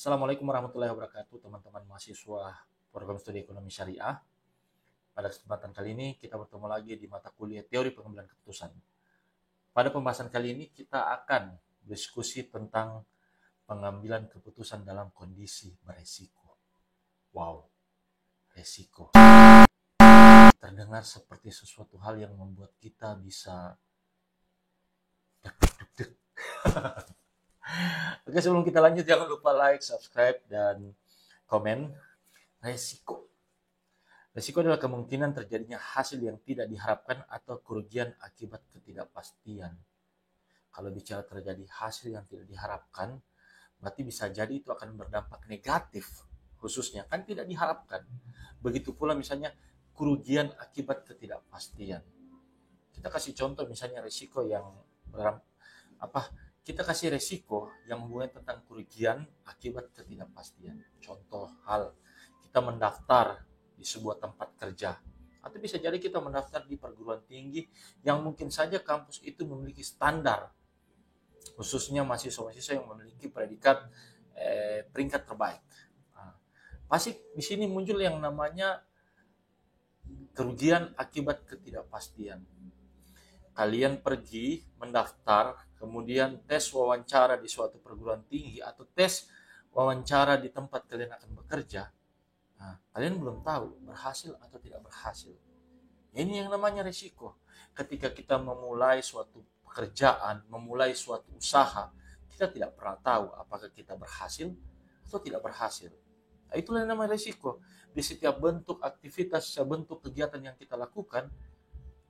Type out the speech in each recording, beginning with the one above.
Assalamualaikum warahmatullahi wabarakatuh, teman-teman mahasiswa program studi ekonomi syariah. Pada kesempatan kali ini kita bertemu lagi di mata kuliah teori pengambilan keputusan. Pada pembahasan kali ini kita akan berdiskusi tentang pengambilan keputusan dalam kondisi beresiko. Wow, resiko. Terdengar seperti sesuatu hal yang membuat kita bisa deg-deg. Oke, sebelum kita lanjut jangan lupa like, subscribe, dan komen. Resiko adalah kemungkinan terjadinya hasil yang tidak diharapkan atau kerugian akibat ketidakpastian. Kalau bicara terjadi hasil yang tidak diharapkan, berarti bisa jadi itu akan berdampak negatif, khususnya kan tidak diharapkan. Begitu pula misalnya kerugian akibat ketidakpastian. Kita kasih contoh misalnya resiko yang kita kasih resiko yang hubungannya tentang kerugian akibat ketidakpastian. Contoh hal, kita mendaftar di sebuah tempat kerja, atau bisa jadi kita mendaftar di perguruan tinggi yang mungkin saja kampus itu memiliki standar, khususnya mahasiswa-mahasiswa yang memiliki predikat peringkat terbaik. Pasti di sini muncul yang namanya kerugian akibat ketidakpastian. Kalian pergi mendaftar, kemudian tes wawancara di suatu perguruan tinggi atau tes wawancara di tempat kalian akan bekerja. Nah, kalian belum tahu berhasil atau tidak berhasil. Ini yang namanya risiko. Ketika kita memulai suatu pekerjaan, memulai suatu usaha, kita tidak pernah tahu apakah kita berhasil atau tidak berhasil. Nah, itulah yang namanya risiko. Di setiap bentuk aktivitas, setiap bentuk kegiatan yang kita lakukan,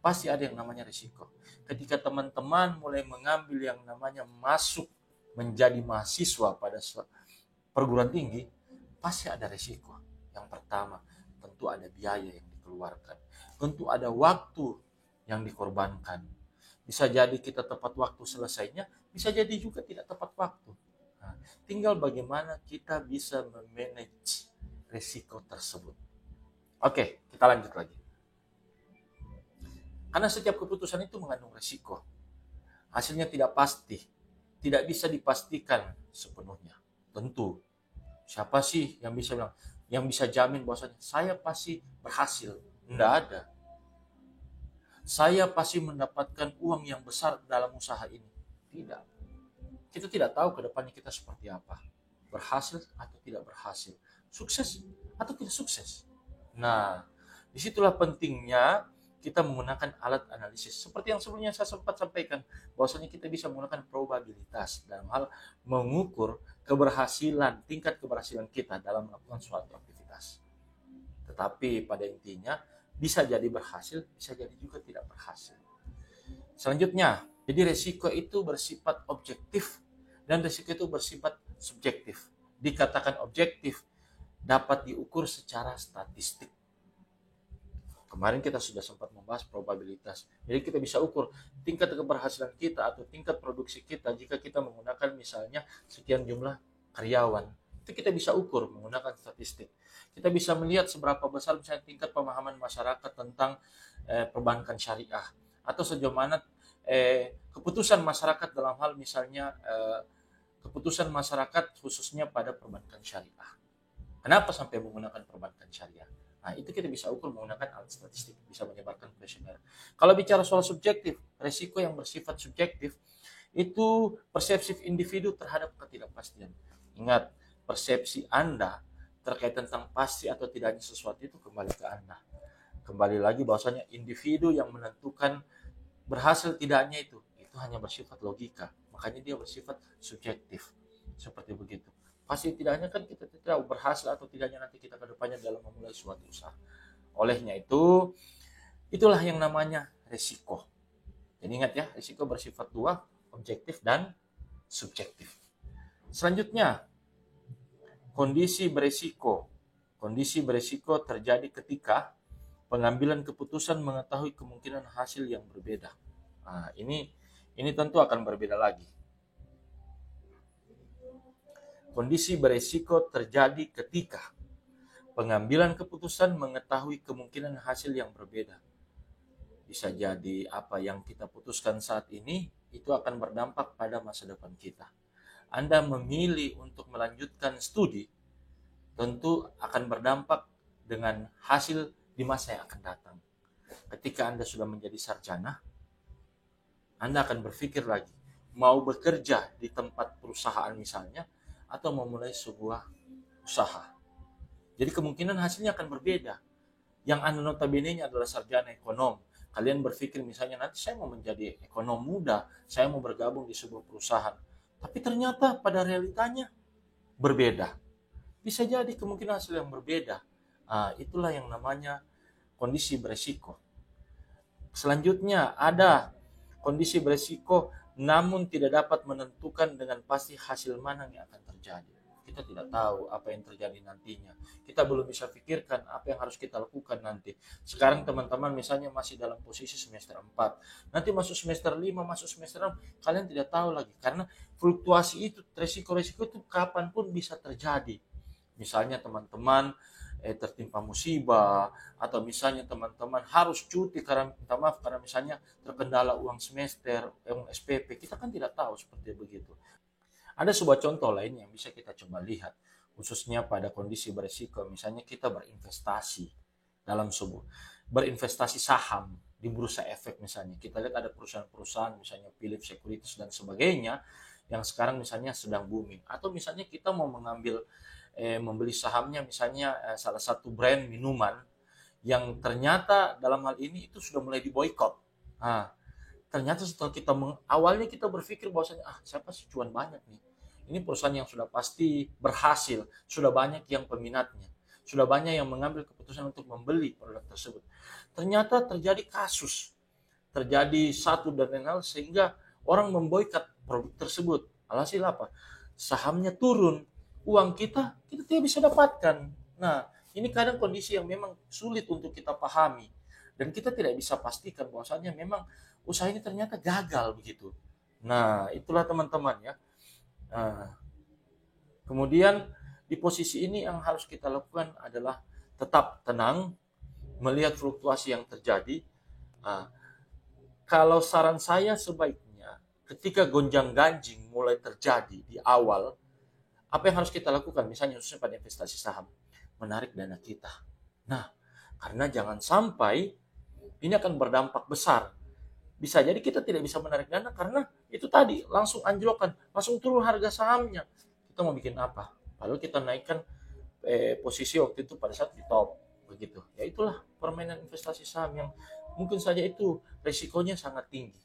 pasti ada yang namanya risiko. Ketika teman-teman mulai mengambil yang namanya masuk menjadi mahasiswa pada perguruan tinggi, pasti ada risiko. Yang pertama, tentu ada biaya yang dikeluarkan. Tentu ada waktu yang dikorbankan. Bisa jadi kita tepat waktu selesainya, bisa jadi juga tidak tepat waktu. Nah, tinggal bagaimana kita bisa memanage risiko tersebut. Oke, kita lanjut lagi. Karena setiap keputusan itu mengandung risiko. Hasilnya tidak pasti, tidak bisa dipastikan sepenuhnya. Tentu, siapa sih yang bisa bilang, yang bisa jamin bahwasanya saya pasti berhasil? Tidak ada. Saya pasti mendapatkan uang yang besar dalam usaha ini. Tidak. Kita tidak tahu ke depannya kita seperti apa. Berhasil atau tidak berhasil. Sukses atau tidak sukses. Nah, disitulah pentingnya kita menggunakan alat analisis. Seperti yang sebelumnya saya sempat sampaikan, bahwasanya kita bisa menggunakan probabilitas dalam hal mengukur keberhasilan, tingkat keberhasilan kita dalam melakukan suatu aktivitas. Tetapi pada intinya, bisa jadi berhasil, bisa jadi juga tidak berhasil. Selanjutnya, jadi resiko itu bersifat objektif dan resiko itu bersifat subjektif. Dikatakan objektif, dapat diukur secara statistik. Kemarin kita sudah sempat membahas probabilitas. Jadi kita bisa ukur tingkat keberhasilan kita atau tingkat produksi kita jika kita menggunakan misalnya sekian jumlah karyawan. Itu kita bisa ukur menggunakan statistik. Kita bisa melihat seberapa besar misalnya tingkat pemahaman masyarakat tentang perbankan syariah. Atau sejauh mana keputusan masyarakat dalam hal misalnya keputusan masyarakat khususnya pada perbankan syariah. Kenapa sampai menggunakan perbankan syariah? Nah, itu kita bisa ukur menggunakan alat statistik, bisa menyebarkan kuesioner. Kalau bicara soal subjektif, resiko yang bersifat subjektif itu persepsi individu terhadap ketidakpastian. Ingat, persepsi Anda terkait tentang pasti atau tidaknya sesuatu itu kembali ke Anda. Kembali lagi bahwasanya individu yang menentukan berhasil tidaknya itu hanya bersifat logika. Makanya dia bersifat subjektif. Seperti begitu. Pasti tidaknya kan kita tidak tahu berhasil atau tidaknya nanti kita ke depannya dalam memulai suatu usaha. Olehnya itu, itulah yang namanya resiko. Jadi ingat ya, resiko bersifat dua, objektif dan subjektif. Selanjutnya, kondisi beresiko. Kondisi beresiko terjadi ketika pengambilan keputusan mengetahui kemungkinan hasil yang berbeda. Nah, ini tentu akan berbeda lagi. Kondisi beresiko terjadi ketika pengambilan keputusan mengetahui kemungkinan hasil yang berbeda. Bisa jadi apa yang kita putuskan saat ini itu akan berdampak pada masa depan kita. Anda memilih untuk melanjutkan studi, tentu akan berdampak dengan hasil di masa yang akan datang. Ketika Anda sudah menjadi sarjana, Anda akan berpikir lagi, mau bekerja di tempat perusahaan misalnya, atau memulai sebuah usaha. Jadi kemungkinan hasilnya akan berbeda. Yang Anda notabene-nya adalah sarjana ekonom. Kalian berpikir misalnya nanti saya mau menjadi ekonom muda, saya mau bergabung di sebuah perusahaan. Tapi ternyata pada realitanya berbeda. Bisa jadi kemungkinan hasil yang berbeda. Itulah yang namanya kondisi beresiko. Selanjutnya ada kondisi beresiko namun tidak dapat menentukan dengan pasti hasil mana yang akan terjadi. Kita tidak tahu apa yang terjadi nantinya. Kita belum bisa pikirkan apa yang harus kita lakukan nanti. Sekarang teman-teman misalnya masih dalam posisi semester 4. Nanti masuk semester 5, masuk semester 6, kalian tidak tahu lagi. Karena fluktuasi itu, resiko-resiko itu kapanpun bisa terjadi. Misalnya teman-teman tertimpa musibah, atau misalnya teman-teman harus cuti karena minta maaf karena misalnya terkendala uang semester, uang SPP, kita kan tidak tahu seperti begitu. Ada sebuah contoh lain yang bisa kita coba lihat, khususnya pada kondisi berisiko, misalnya kita berinvestasi dalam sebuah, berinvestasi saham di bursa efek misalnya. Kita lihat ada perusahaan-perusahaan misalnya Philips Securities dan sebagainya yang sekarang misalnya sedang booming. Atau misalnya kita mau mengambil membeli sahamnya misalnya salah satu brand minuman yang ternyata dalam hal ini itu sudah mulai diboykot. Ternyata setelah kita awalnya kita berpikir bahwasanya siapa sih cuan banyak nih. Ini perusahaan yang sudah pasti berhasil, sudah banyak yang peminatnya, sudah banyak yang mengambil keputusan untuk membeli produk tersebut. Ternyata terjadi kasus, terjadi satu dan lain hal sehingga orang memboikot produk tersebut. Alhasil apa? Sahamnya turun. Uang kita tidak bisa dapatkan. Nah, ini kadang kondisi yang memang sulit untuk kita pahami. Dan kita tidak bisa pastikan bahwasanya memang usaha ini ternyata gagal begitu. Nah, itulah teman-teman ya. Kemudian di posisi ini yang harus kita lakukan adalah tetap tenang, melihat fluktuasi yang terjadi. Kalau saran saya sebaiknya ketika gonjang-ganjing mulai terjadi di awal, apa yang harus kita lakukan? Misalnya khususnya pada investasi saham, menarik dana kita. Nah, karena jangan sampai ini akan berdampak besar. Bisa jadi kita tidak bisa menarik dana karena itu tadi langsung anjlokkan, langsung turun harga sahamnya. Kita mau bikin apa? Padahal kita naikkan posisi waktu itu pada saat di top begitu. Ya itulah permainan investasi saham yang mungkin saja itu risikonya sangat tinggi.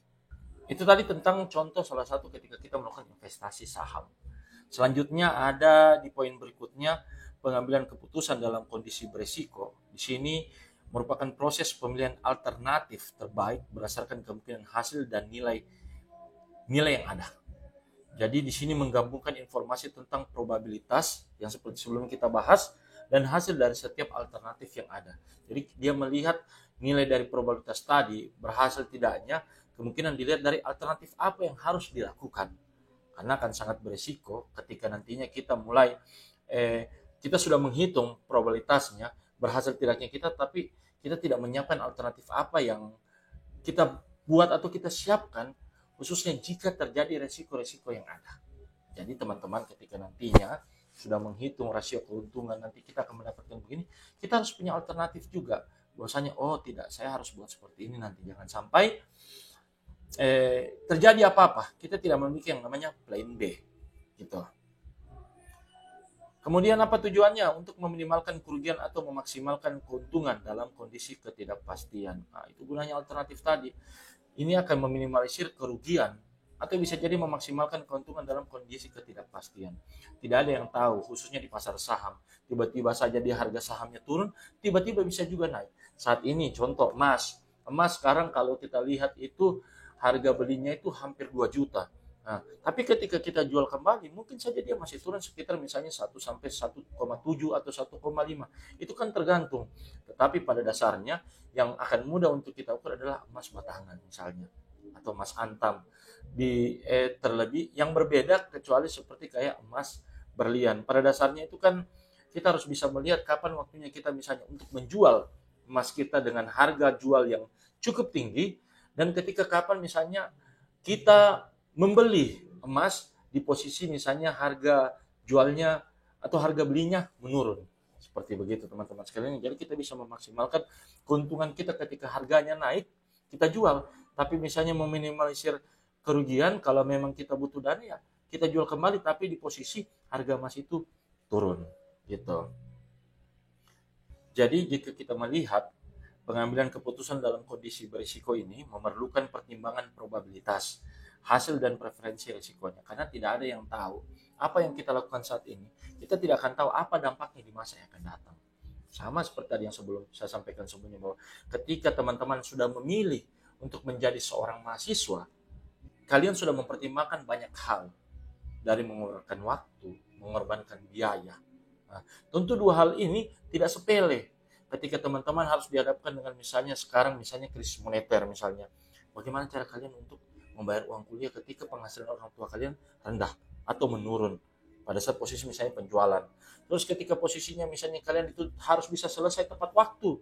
Itu tadi tentang contoh salah satu ketika kita melakukan investasi saham. Selanjutnya ada di poin berikutnya pengambilan keputusan dalam kondisi berisiko. Di sini merupakan proses pemilihan alternatif terbaik berdasarkan kemungkinan hasil dan nilai yang ada. Jadi di sini menggabungkan informasi tentang probabilitas yang seperti sebelum kita bahas dan hasil dari setiap alternatif yang ada. Jadi dia melihat nilai dari probabilitas tadi berhasil tidaknya, kemungkinan dilihat dari alternatif apa yang harus dilakukan. Karena akan sangat berisiko ketika nantinya kita mulai kita sudah menghitung probabilitasnya berhasil tidaknya kita, tapi kita tidak menyiapkan alternatif apa yang kita buat atau kita siapkan khususnya jika terjadi resiko-resiko yang ada. Jadi teman-teman ketika nantinya sudah menghitung rasio keuntungan nanti kita akan mendapatkan begini, kita harus punya alternatif juga. Bahwasanya tidak, saya harus buat seperti ini nanti, jangan sampai terjadi apa-apa, kita tidak memiliki yang namanya plan B gitu. Kemudian apa tujuannya? Untuk meminimalkan kerugian atau memaksimalkan keuntungan dalam kondisi ketidakpastian. Itu gunanya alternatif tadi. Ini akan meminimalisir kerugian atau bisa jadi memaksimalkan keuntungan dalam kondisi ketidakpastian. Tidak ada yang tahu, khususnya di pasar saham. Tiba-tiba saja di harga sahamnya turun, tiba-tiba bisa juga naik. Saat ini contoh emas. Emas sekarang kalau kita lihat itu harga belinya itu hampir 2 juta. Nah, tapi ketika kita jual kembali, mungkin saja dia masih turun sekitar misalnya 1 sampai 1,7 atau 1,5. Itu kan tergantung. Tetapi pada dasarnya yang akan mudah untuk kita ukur adalah emas batangan misalnya atau emas antam. Terlebih yang berbeda kecuali seperti kayak emas berlian. Pada dasarnya itu kan kita harus bisa melihat kapan waktunya kita misalnya untuk menjual emas kita dengan harga jual yang cukup tinggi. Dan ketika kapan misalnya kita membeli emas di posisi misalnya harga jualnya atau harga belinya menurun. Seperti begitu teman-teman sekalian. Jadi kita bisa memaksimalkan keuntungan kita ketika harganya naik, kita jual. Tapi misalnya meminimalisir kerugian, kalau memang kita butuh dana ya kita jual kembali, tapi di posisi harga emas itu turun gitu. Jadi jika kita melihat pengambilan keputusan dalam kondisi berisiko ini memerlukan pertimbangan probabilitas, hasil dan preferensi risikonya. Karena tidak ada yang tahu apa yang kita lakukan saat ini. Kita tidak akan tahu apa dampaknya di masa yang akan datang. Sama seperti tadi yang sebelum saya sampaikan sebelumnya, bahwa ketika teman-teman sudah memilih untuk menjadi seorang mahasiswa, kalian sudah mempertimbangkan banyak hal, dari mengorbankan waktu, mengorbankan biaya. Nah, tentu dua hal ini tidak sepele. Ketika teman-teman harus dihadapkan dengan misalnya sekarang misalnya krisis moneter misalnya, bagaimana cara kalian untuk membayar uang kuliah ketika penghasilan orang tua kalian rendah atau menurun pada saat posisi misalnya penjualan. Terus ketika posisinya misalnya kalian itu harus bisa selesai tepat waktu,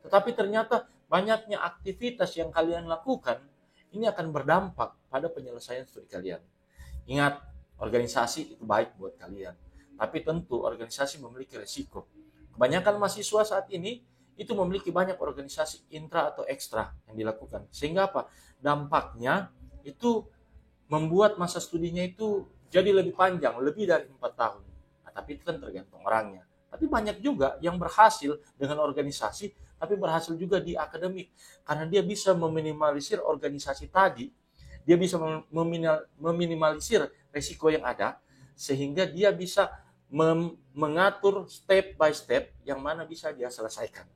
tetapi ternyata banyaknya aktivitas yang kalian lakukan ini akan berdampak pada penyelesaian studi kalian. Ingat, organisasi itu baik buat kalian, tapi tentu organisasi memiliki resiko. Kebanyakan mahasiswa saat ini itu memiliki banyak organisasi intra atau ekstra yang dilakukan. Sehingga apa? Dampaknya itu membuat masa studinya itu jadi lebih panjang, lebih dari 4 tahun. Nah, tapi itu kan tergantung orangnya. Tapi banyak juga yang berhasil dengan organisasi, tapi berhasil juga di akademik. Karena dia bisa meminimalisir organisasi tadi, dia bisa meminimalisir resiko yang ada, sehingga dia bisa mengatur step by step yang mana bisa dia selesaikan.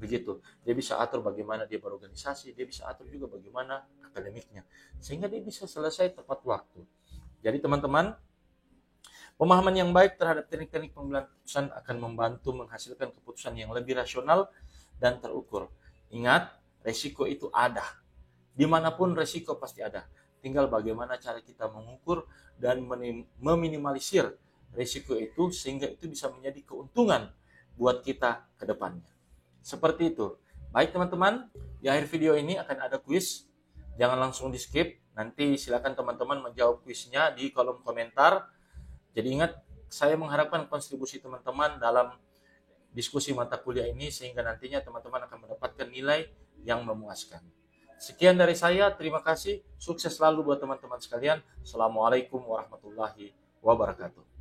Begitu. Dia bisa atur bagaimana dia berorganisasi, dia bisa atur juga bagaimana akademiknya. Sehingga dia bisa selesai tepat waktu. Jadi teman-teman, pemahaman yang baik terhadap teknik-teknik pengambilan keputusan akan membantu menghasilkan keputusan yang lebih rasional dan terukur. Ingat, resiko itu ada. Dimanapun resiko pasti ada. Tinggal bagaimana cara kita mengukur dan meminimalisir risiko itu sehingga itu bisa menjadi keuntungan buat kita ke depannya. Seperti itu. Baik teman-teman, di akhir video ini akan ada kuis. Jangan langsung di skip. Nanti silakan teman-teman menjawab kuisnya di kolom komentar. Jadi ingat, saya mengharapkan kontribusi teman-teman dalam diskusi mata kuliah ini sehingga nantinya teman-teman akan mendapatkan nilai yang memuaskan. Sekian dari saya, terima kasih. Sukses selalu buat teman-teman sekalian. Assalamualaikum warahmatullahi wabarakatuh.